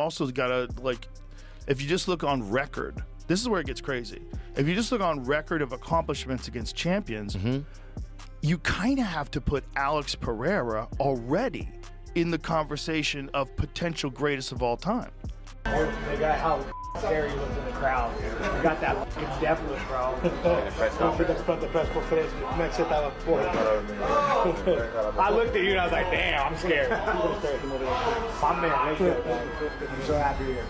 also got to, like, if you just look on record, this is where it gets crazy. If you just look on record of accomplishments against champions, you kind of have to put Alex Pereira already in the conversation of potential greatest of all time. They got how scary he looked in the crowd. You got that fucking deathless, bro. I looked at you and I was like, damn, I'm scared. My man, I'm so happy here.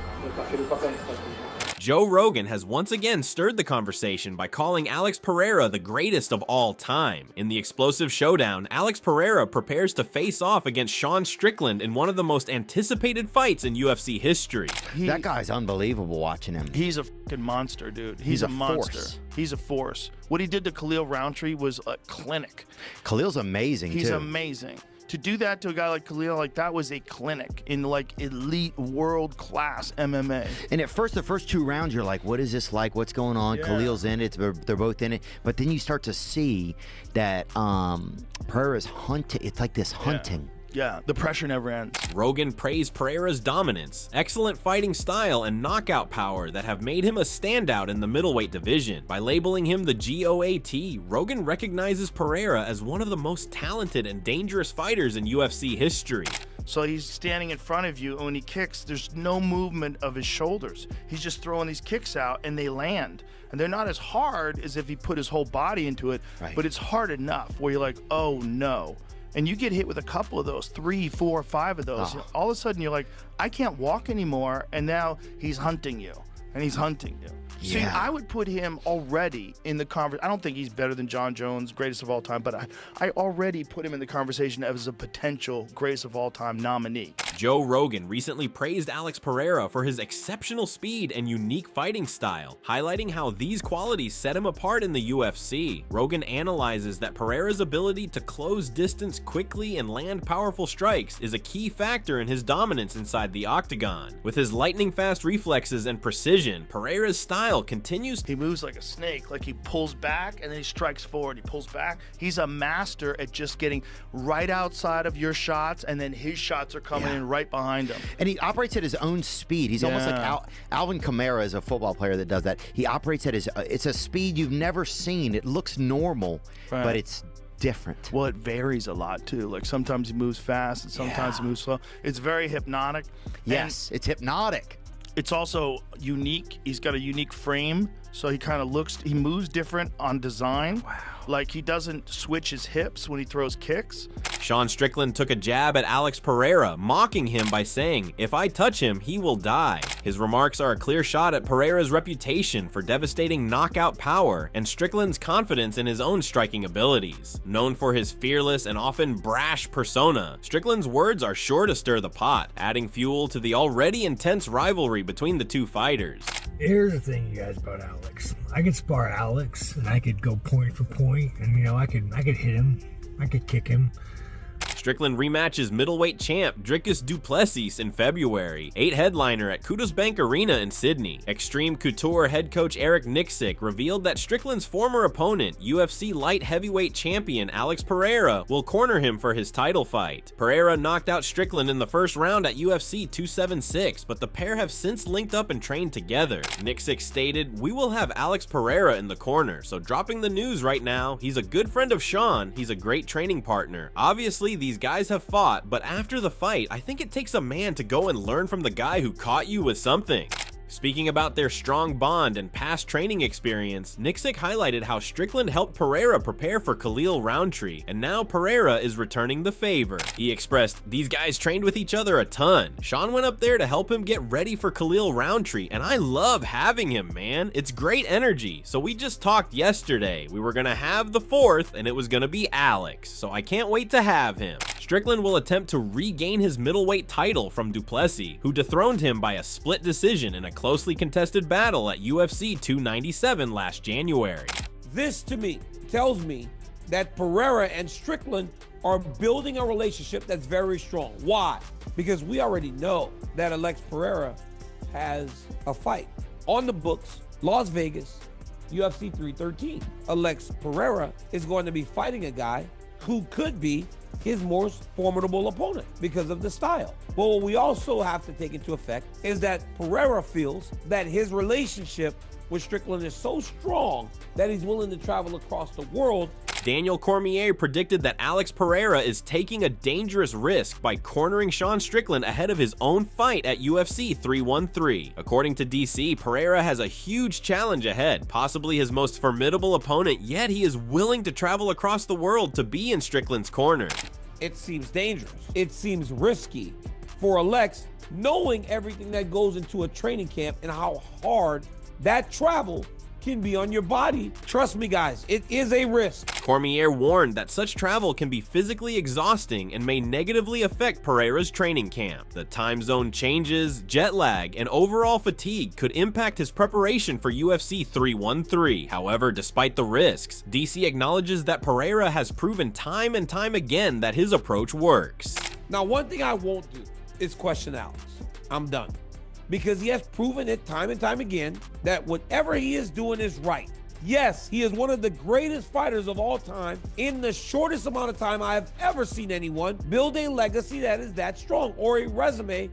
Joe Rogan has once again stirred the conversation by calling Alex Pereira the greatest of all time. In the explosive showdown, Alex Pereira prepares to face off against Sean Strickland in one of the most anticipated fights in UFC history. That guy's unbelievable watching him. He's a fucking monster, dude. He's a monster. Force. He's a force. What he did to Khalil Roundtree was a clinic. Khalil's amazing, He's too. amazing. To do that to a guy like Khalil, like, that was a clinic in, like, elite world-class MMA. And at first, the first 2 rounds, you're like, what is this like? What's going on? Yeah. Khalil's in it. They're both in it. But then you start to see that Pereira's hunting. It's like this hunting. Yeah, the pressure never ends. Rogan praised Pereira's dominance, excellent fighting style, and knockout power that have made him a standout in the middleweight division. By labeling him the GOAT, Rogan recognizes Pereira as one of the most talented and dangerous fighters in UFC history. So he's standing in front of you, and when he kicks, there's no movement of his shoulders. He's just throwing these kicks out, and they land. And they're not as hard as if he put his whole body into it, but it's hard enough where you're like, oh no. And you get hit with a couple of those, 3, 4, 5 of those. All of a sudden, you're like, I can't walk anymore. And now he's hunting you, and he's hunting you. See, I would put him already in the conversation. I don't think he's better than John Jones, greatest of all time, but I already put him in the conversation as a potential greatest of all time nominee. Joe Rogan recently praised Alex Pereira for his exceptional speed and unique fighting style, highlighting how these qualities set him apart in the UFC. Rogan analyzes that Pereira's ability to close distance quickly and land powerful strikes is a key factor in his dominance inside the octagon. With his lightning-fast reflexes and precision, Pereira's style continues. He moves like a snake, like he pulls back and then he strikes forward. He pulls back. He's a master at just getting right outside of your shots, and then his shots are coming in right behind him. And he operates at his own speed. He's almost like Alvin Kamara is a football player that does that. He operates at his, it's a speed you've never seen. It looks normal, but it's different. Well, it varies a lot too. Like sometimes he moves fast and sometimes he moves slow. It's very hypnotic. Yes, it's hypnotic. It's also unique. He's got a unique frame, so he kind of looks, he moves different on design. Wow. Like he doesn't switch his hips when he throws kicks. Sean Strickland took a jab at Alex Pereira, mocking him by saying, "If I touch him, he will die." His remarks are a clear shot at Pereira's reputation for devastating knockout power and Strickland's confidence in his own striking abilities. Known for his fearless and often brash persona, Strickland's words are sure to stir the pot, adding fuel to the already intense rivalry between the two fighters. Here's the thing, you guys, about Alex. I could spar Alex, and I could go point for point, and, you know, I could hit him. I could kick him. Strickland rematches middleweight champ Dricus du Plessis in February. 8 headliner at Kudos Bank Arena in Sydney. Extreme Couture head coach Eric Nixick revealed that Strickland's former opponent, UFC light heavyweight champion Alex Pereira, will corner him for his title fight. Pereira knocked out Strickland in the first round at UFC 276, but the pair have since linked up and trained together. Nixick stated, "We will have Alex Pereira in the corner, so dropping the news right now. He's a good friend of Sean. He's a great training partner. Obviously, these guys have fought, but after the fight, I think it takes a man to go and learn from the guy who caught you with something." Speaking about their strong bond and past training experience, Nixick highlighted how Strickland helped Pereira prepare for Khalil Roundtree, and now Pereira is returning the favor. He expressed, "These guys trained with each other a ton. Sean went up there to help him get ready for Khalil Roundtree, and I love having him, man. It's great energy. So we just talked yesterday. We were gonna have the 4th, and it was gonna be Alex, so I can't wait to have him." Strickland will attempt to regain his middleweight title from du Plessis, who dethroned him by a split decision in a closely contested battle at UFC 297 last January. This, to me, tells me that Pereira and Strickland are building a relationship that's very strong. Why? Because we already know that Alex Pereira has a fight on the books, Las Vegas, UFC 313. Alex Pereira is going to be fighting a guy who could be his most formidable opponent because of the style. But what we also have to take into effect is that Pereira feels that his relationship with Strickland is so strong that he's willing to travel across the world. Daniel Cormier predicted that Alex Pereira is taking a dangerous risk by cornering Sean Strickland ahead of his own fight at UFC 313. According to DC, Pereira has a huge challenge ahead, possibly his most formidable opponent, yet he is willing to travel across the world to be in Strickland's corner. It seems dangerous. It seems risky for Alex, knowing everything that goes into a training camp and how hard that travel can be on your body. Trust me, guys, it is a risk. Cormier warned that such travel can be physically exhausting and may negatively affect Pereira's training camp. The time zone changes, jet lag, and overall fatigue could impact his preparation for UFC 313. However, despite the risks, DC acknowledges that Pereira has proven time and time again that his approach works. Now, one thing I won't do is question Alex. I'm done. Because he has proven it time and time again that whatever he is doing is right. Yes, he is one of the greatest fighters of all time in the shortest amount of time I have ever seen anyone build a legacy that is that strong, or a resume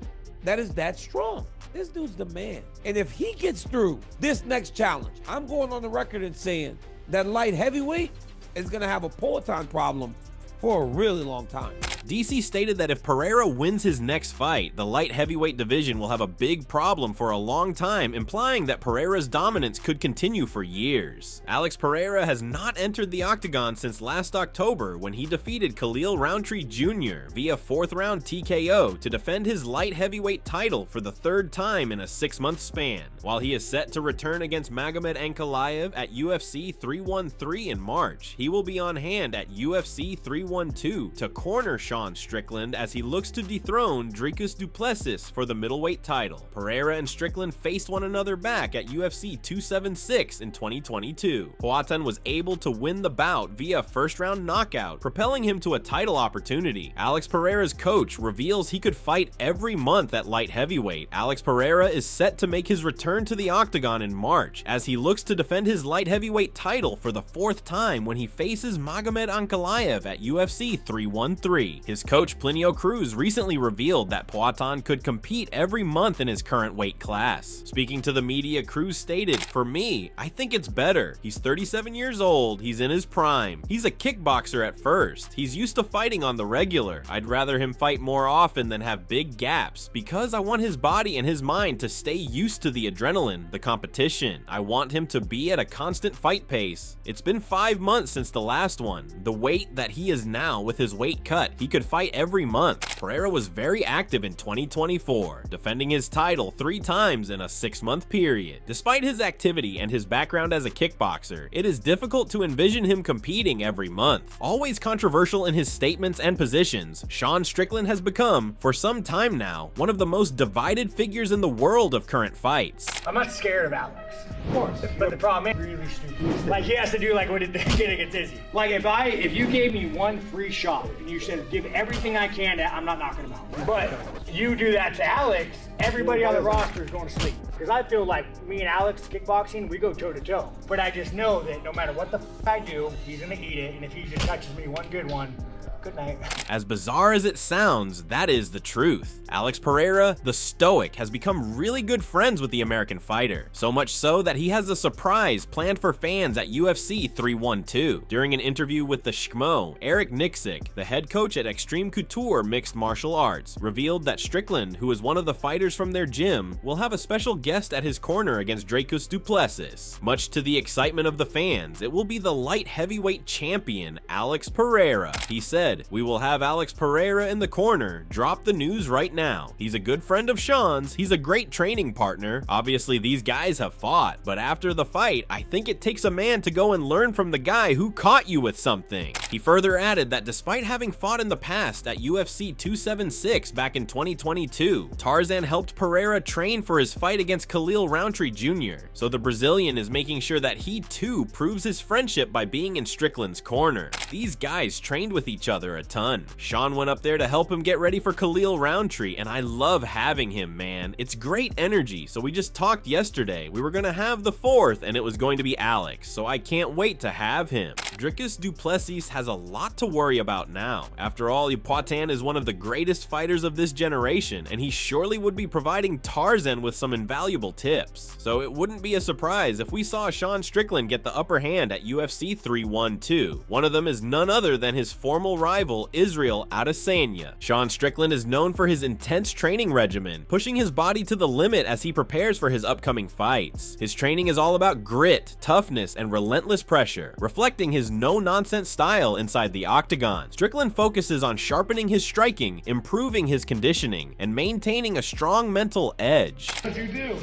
that is that strong. This dude's the man. And if he gets through this next challenge, I'm going on the record and saying that light heavyweight is going to have a Peloton problem for a really long time. DC stated that if Pereira wins his next fight, the light heavyweight division will have a big problem for a long time, implying that Pereira's dominance could continue for years. Alex Pereira has not entered the octagon since last October when he defeated Khalil Roundtree Jr. via 4th round TKO to defend his light heavyweight title for the 3rd time in a 6-month span. While he is set to return against Magomed Ankalaev at UFC 313 in March, he will be on hand at UFC 312 to corner Sean Strickland as he looks to dethrone Dricus du Plessis for the middleweight title. Pereira and Strickland faced one another back at UFC 276 in 2022. Poatan was able to win the bout via 1st round knockout, propelling him to a title opportunity. Alex Pereira's coach reveals he could fight every month at light heavyweight. Alex Pereira is set to make his return to the octagon in March as he looks to defend his light heavyweight title for the 4th time when he faces Magomed Ankalaev at UFC 313. His coach Plinio Cruz recently revealed that Poatan could compete every month in his current weight class. Speaking to the media, Cruz stated, "For me, I think it's better. He's 37 years old, he's in his prime. He's a kickboxer at first. He's used to fighting on the regular. I'd rather him fight more often than have big gaps because I want his body and his mind to stay used to the adrenaline, the competition. I want him to be at a constant fight pace. It's been 5 months since the last one. The weight that he is now with his weight cut, he could fight every month." Pereira was very active in 2024, defending his title 3 times in a 6-month period. Despite his activity and his background as a kickboxer, it is difficult to envision him competing every month. Always controversial in his statements and positions, Sean Strickland has become, for some time now, one of the most divided figures in the world of current fights. I'm not scared of Alex. Of course. But the problem is really stupid. Like he has to do like what he did against Izzy. Like if you gave me one free shot and you said give everything I can, I'm not knocking him out. But you do that to Alex, everybody on the roster is going to sleep. Because I feel like me and Alex kickboxing, we go toe to toe. But I just know that no matter what the I do, he's gonna eat it, and if he just touches me one good one, good night. As bizarre as it sounds, that is the truth. Alex Pereira, the Stoic, has become really good friends with the American fighter. So much so that he has a surprise planned for fans at UFC 312. During an interview with the Schmo, Eric Nixick, the head coach at Extreme Couture Mixed Martial Arts, revealed that Strickland, who is one of the fighters from their gym, will have a special guest at his corner against Dricus du Plessis. Much to the excitement of the fans, it will be the light heavyweight champion, Alex Pereira. He said, "We will have Alex Pereira in the corner. Drop the news right now. He's a good friend of Sean's. He's a great training partner. Obviously, these guys have fought, but after the fight, I think it takes a man to go and learn from the guy who caught you with something." He further added that despite having fought in the past at UFC 276 back in 2022, Tarzan helped Pereira train for his fight against Khalil Rountree Jr., so the Brazilian is making sure that he too proves his friendship by being in Strickland's corner. These guys trained with each other a ton. Sean went up there to help him get ready for Khalil Rountree, and I love having him, man. It's great energy. So we just talked yesterday. We were gonna have the fourth, and it was going to be Alex, so I can't wait to have him. Dricus du Plessis has a lot to worry about now. After all, Poitin is one of the greatest fighters of this generation, and he surely would be providing Tarzan with some invaluable tips. So it wouldn't be a surprise if we saw Sean Strickland get the upper hand at UFC 312. One of them is none other than his former rival, Israel Adesanya. Sean Strickland is known for his intense training regimen, pushing his body to the limit as he prepares for his upcoming fights. His training is all about grit, toughness, and relentless pressure, reflecting his no-nonsense style inside the octagon. Strickland focuses on sharpening his striking, improving his conditioning, and maintaining a strong mental edge. What you do?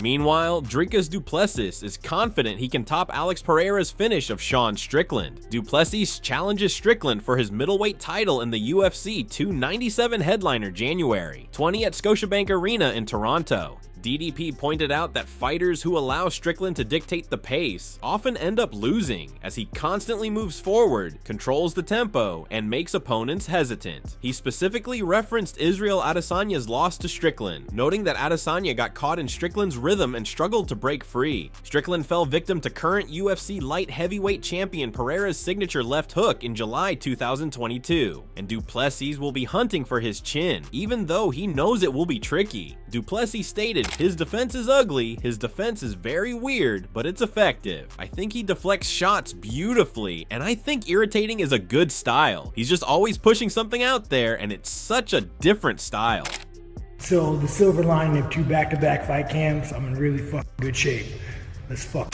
Meanwhile, Dricus du Plessis is confident he can top Alex Pereira's finish of Sean Strickland. Du Plessis challenges Strickland for his middleweight title in the UFC 297 headliner January 20 at Scotiabank Arena in Toronto. DDP pointed out that fighters who allow Strickland to dictate the pace often end up losing, as he constantly moves forward, controls the tempo, and makes opponents hesitant. He specifically referenced Israel Adesanya's loss to Strickland, noting that Adesanya got caught in Strickland's rhythm and struggled to break free. Strickland fell victim to current UFC light heavyweight champion Pereira's signature left hook in July 2022, and du Plessis will be hunting for his chin, even though he knows it will be tricky. Du Plessis stated, "His defense is ugly, his defense is very weird, but it's effective. I think he deflects shots beautifully, and I think irritating is a good style. He's just always pushing something out there, and it's such a different style." So the silver lining of 2 back-to-back fight camps, I'm in really fucking good shape. Let's fuck.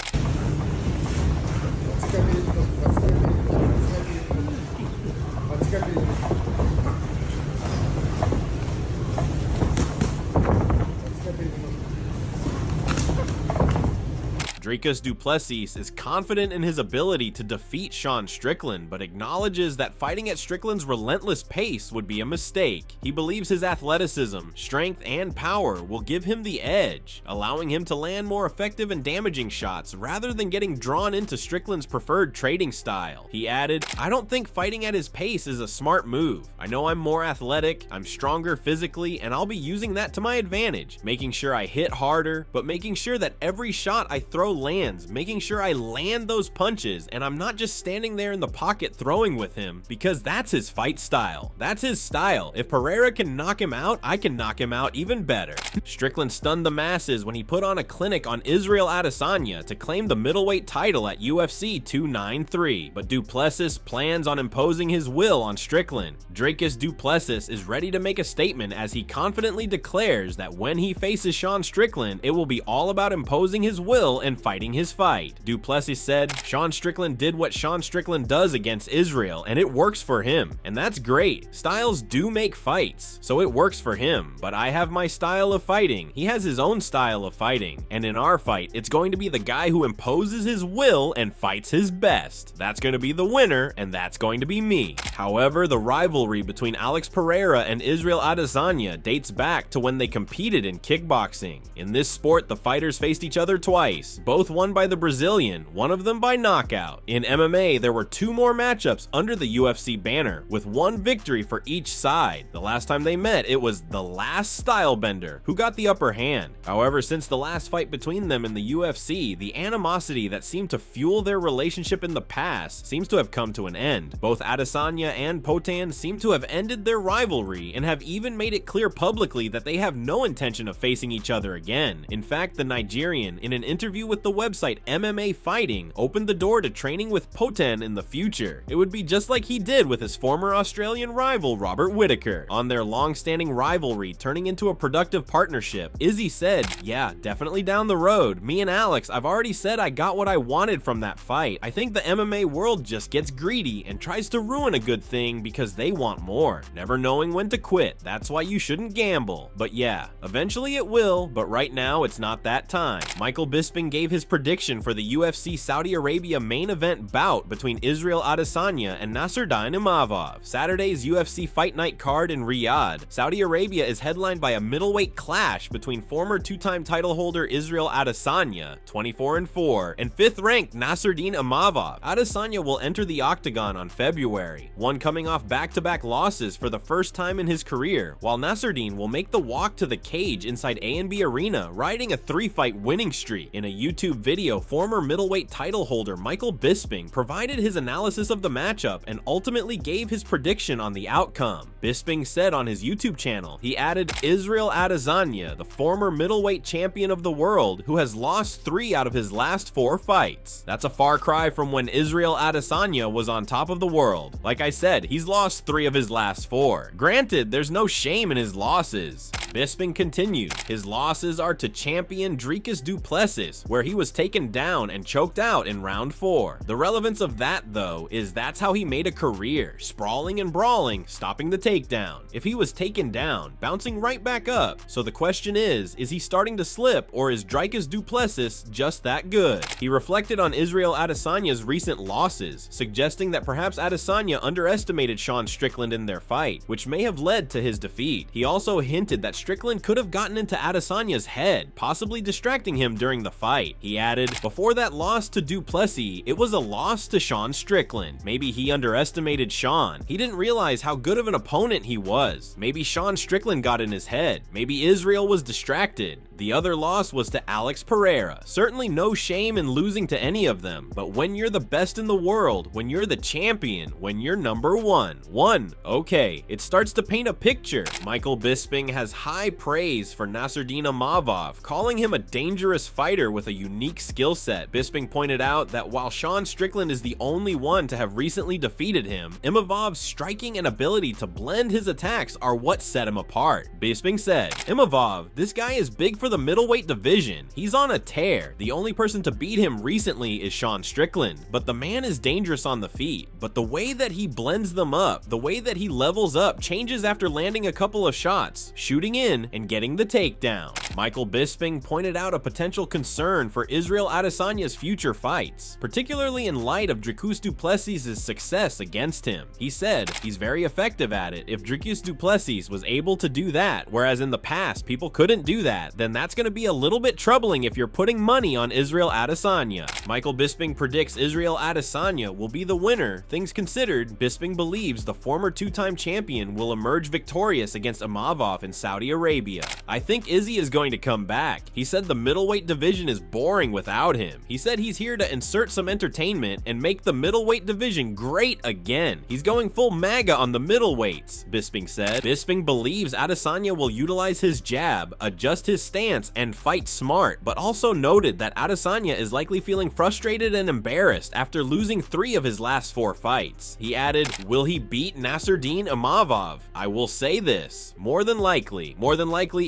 Dricus du Plessis is confident in his ability to defeat Sean Strickland, but acknowledges that fighting at Strickland's relentless pace would be a mistake. He believes his athleticism, strength, and power will give him the edge, allowing him to land more effective and damaging shots rather than getting drawn into Strickland's preferred trading style. He added, "I don't think fighting at his pace is a smart move. I know I'm more athletic, I'm stronger physically, and I'll be using that to my advantage, making sure I hit harder, but making sure that every shot I throw lands, making sure I land those punches, and I'm not just standing there in the pocket throwing with him, because that's his fight style. That's his style. If Pereira can knock him out, I can knock him out even better." Strickland stunned the masses when he put on a clinic on Israel Adesanya to claim the middleweight title at UFC 293, but du Plessis plans on imposing his will on Strickland. Dricus du Plessis is ready to make a statement as he confidently declares that when he faces Sean Strickland, it will be all about imposing his will and fighting his fight. Du Plessis said, "Sean Strickland did what Sean Strickland does against Israel, and it works for him, and that's great. Styles do make fights, so it works for him, but I have my style of fighting, he has his own style of fighting, and in our fight, it's going to be the guy who imposes his will and fights his best. That's going to be the winner, and that's going to be me." However, the rivalry between Alex Pereira and Israel Adesanya dates back to when they competed in kickboxing. In this sport, the fighters faced each other twice, both won by the Brazilian, one of them by knockout. In MMA, there were 2 more matchups under the UFC banner, with 1 victory for each side. The last time they met, it was the last stylebender who got the upper hand. However, since the last fight between them in the UFC, the animosity that seemed to fuel their relationship in the past seems to have come to an end. Both Adesanya and Poitin seem to have ended their rivalry and have even made it clear publicly that they have no intention of facing each other again. In fact, the Nigerian, in an interview with the the website MMA Fighting opened the door to training with Poten in the future. It would be just like he did with his former Australian rival Robert Whittaker. On their long-standing rivalry turning into a productive partnership, Izzy said, "Yeah, definitely down the road. Me and Alex, I've already said I got what I wanted from that fight. I think the MMA world just gets greedy and tries to ruin a good thing because they want more. Never knowing when to quit. That's why you shouldn't gamble. But yeah, eventually it will, but right now it's not that time." Michael Bisping gave his prediction for the UFC Saudi Arabia main event bout between Israel Adesanya and Nasruddin Imavov. Saturday's UFC Fight Night card in Riyadh. Saudi Arabia is headlined by a middleweight clash between former two-time title holder Israel Adesanya, 24-4, and fifth-ranked Nasruddin Imavov. Adesanya will enter the octagon on February, one coming off back-to-back losses for the first time in his career, while Nasruddin will make the walk to the cage inside A&B Arena, riding a 3-fight winning streak. In a YouTube video, former middleweight title holder Michael Bisping provided his analysis of the matchup and ultimately gave his prediction on the outcome. Bisping said on his YouTube channel, he added, "Israel Adesanya, the former middleweight champion of the world, who has lost 3 out of his last 4 fights. That's a far cry from when Israel Adesanya was on top of the world. Like I said, he's lost 3 of his last 4. Granted, there's no shame in his losses." Bisping continued, "His losses are to champion Dricus du Plessis, where he was taken down and choked out in round 4. The relevance of that, though, is that's how he made a career, sprawling and brawling, stopping the takedown. If he was taken down, bouncing right back up. So the question is he starting to slip, or is Dricus du Plessis just that good?" He reflected on Israel Adesanya's recent losses, suggesting that perhaps Adesanya underestimated Sean Strickland in their fight, which may have led to his defeat. He also hinted that Strickland could have gotten into Adesanya's head, possibly distracting him during the fight. He added, "Before that loss to du Plessis, it was a loss to Sean Strickland. Maybe he underestimated Sean. He didn't realize how good of an opponent he was. Maybe Sean Strickland got in his head. Maybe Israel was distracted. The other loss was to Alex Pereira. Certainly no shame in losing to any of them, but when you're the best in the world, when you're the champion, when you're number one, okay, it starts to paint a picture." Michael Bisping has high praise for Nasruddin Imavov, calling him a dangerous fighter with a unique skill set. Bisping pointed out that while Sean Strickland is the only one to have recently defeated him, Imavov's striking and ability to blend his attacks are what set him apart. Bisping said, "Imavov, this guy is big for the middleweight division. He's on a tear. The only person to beat him recently is Sean Strickland, but the man is dangerous on the feet. But the way that he blends them up, the way that he levels up changes after landing a couple of shots, shooting in and getting the takedown." Michael Bisping pointed out a potential concern for Israel Adesanya's future fights, particularly in light of Dricus du Plessis' success against him. He said, "He's very effective at it. If Dricus du Plessis was able to do that, whereas in the past people couldn't do that, then that's going to be a little bit troubling if you're putting money on Israel Adesanya." Michael Bisping predicts Israel Adesanya will be the winner. Things considered, Bisping believes the former two-time champion will emerge victorious against Imavov in Saudi Arabia. "I think Izzy is going to come back. He said the middleweight division is boring without him. He said he's here to insert some entertainment and make the middleweight division great again. He's going full MAGA on the middleweights," Bisping said. Bisping believes Adesanya will utilize his jab, adjust his stance, and fight smart, but also noted that Adesanya is likely feeling frustrated and embarrassed after losing 3 of his last 4 fights. He added, "Will he beat Nasruddin Imavov? I will say this, more than likely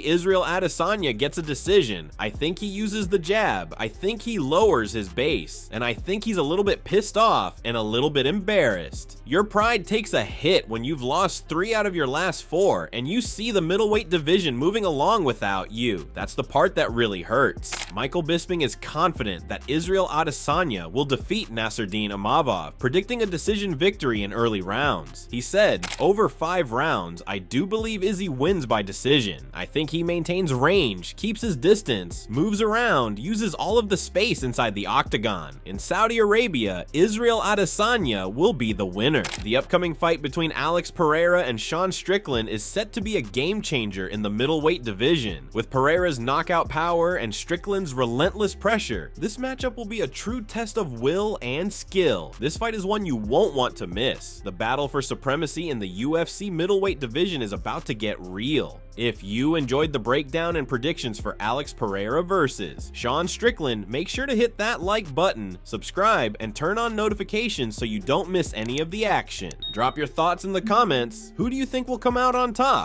Israel Adesanya gets a decision. I think he uses the jab, I think he lowers his base, and I think he's a little bit pissed off and a little bit embarrassed." Your pride takes a hit when you've lost 3 out of your last 4, and you see the middleweight division moving along without you. That's the part that really hurts. Michael Bisping is confident that Israel Adesanya will defeat Nasruddin Imavov, predicting a decision victory in early rounds. He said, "Over 5 rounds, I do believe Izzy wins by decision. I think he maintains range, keeps his distance, moves around, uses all of the space inside the octagon. In Saudi Arabia, Israel Adesanya will be the winner." The upcoming fight between Alex Pereira and Sean Strickland is set to be a game changer in the middleweight division, with Pereira's Pereira's knockout power and Strickland's relentless pressure, this matchup will be a true test of will and skill. This fight is one you won't want to miss. The battle for supremacy in the UFC middleweight division is about to get real. If you enjoyed the breakdown and predictions for Alex Pereira versus Sean Strickland, make sure to hit that like button, subscribe, and turn on notifications so you don't miss any of the action. Drop your thoughts in the comments. Who do you think will come out on top?